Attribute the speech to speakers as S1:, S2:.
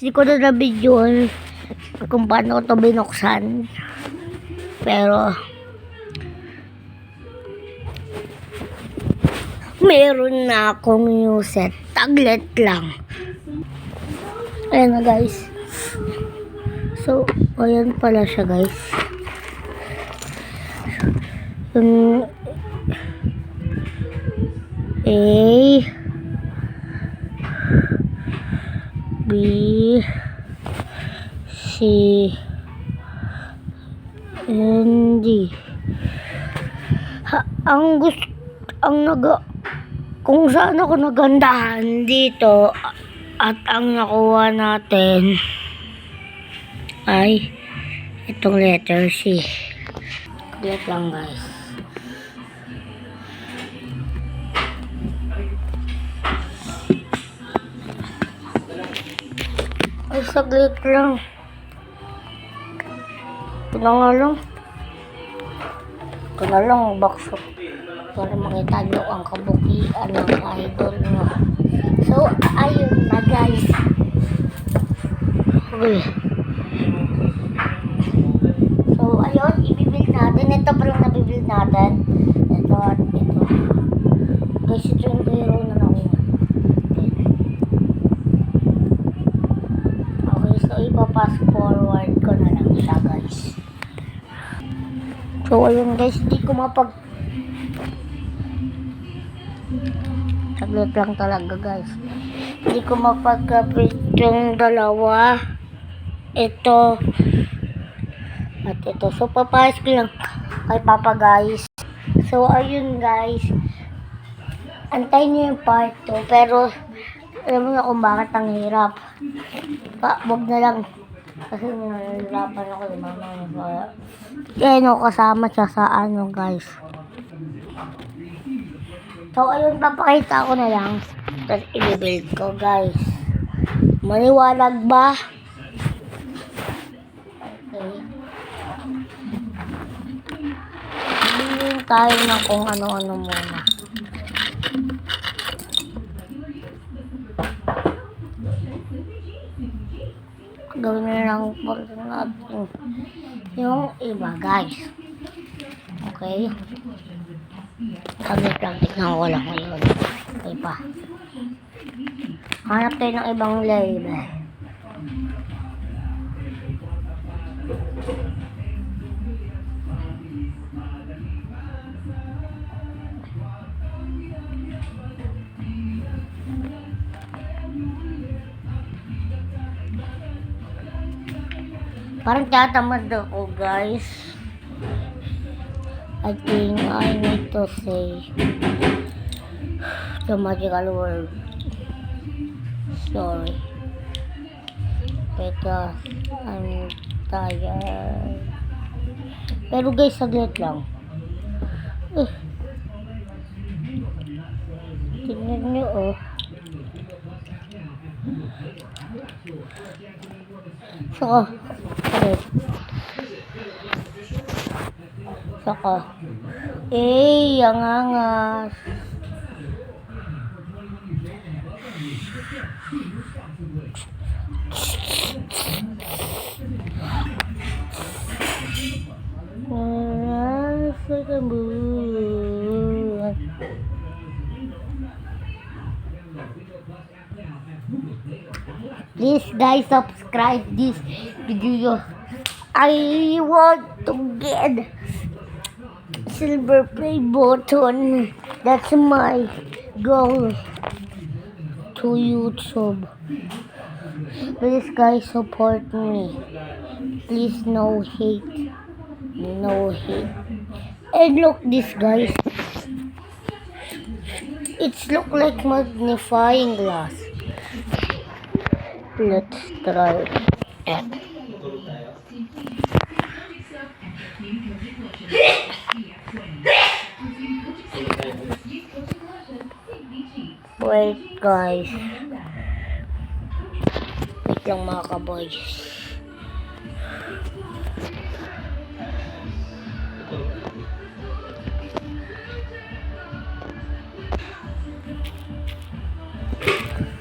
S1: Hindi ko na na-video kung paano ko ito binuksan. Pero, meron na akong new set. Tablet lang. Ayan na guys. So, ayan pala siya guys. Yung A B C N D. Kung saan ako nagandahan dito at ang nakuha natin ay itong letter C. Wait lang guys. Ay, saglit lang. Ito na lang, box para makita nyo ang kabukian ng idol nyo. So, ayun na guys. Okay. So, ayun, ibibuild natin. Ito pa lang nabibuild natin. Ito at ito. Guys, ito yung hero na nakuha. Okay, so ipapass forward ko na lang siya guys. So, ayun guys, hindi ko saglit lang talaga guys. Hindi ko mapagkapit yung dalawa. Ito. At ito. So, papayas ko lang kay Papa guys. So, ayun guys. Antayin niyo yung part 2. Pero, alam mo na kung bakit ang hirap. Wag na lang. Kasi nahihirapan ako yung mama. Kaya kasama siya sa ano guys. So, ayun, papakita ko na lang. Tapos, i-build ko, guys. Maliwanag ba? Okay. Bilhin tayo ng kung ano-ano muna. Gawin na lang po natin yung iba, guys. Okay. Saglit lang, tignan ko lang ngayon. Okay pa. Hanap tayo ng ibang label. Parang tatamad ako guys. I think I need to say the magical word. Sorry. Because I'm tired. Pero guys, saglit lang. Tingnan nyo oh. Saka. Ang angas. Please guys, subscribe this video. I want to get silver play button. That's my goal to YouTube. Please guys, support me. Please, no hate. No hate. And look this guys. It's look like magnifying glass. Let's try it. Wait guys. Wait lang mga kaboys.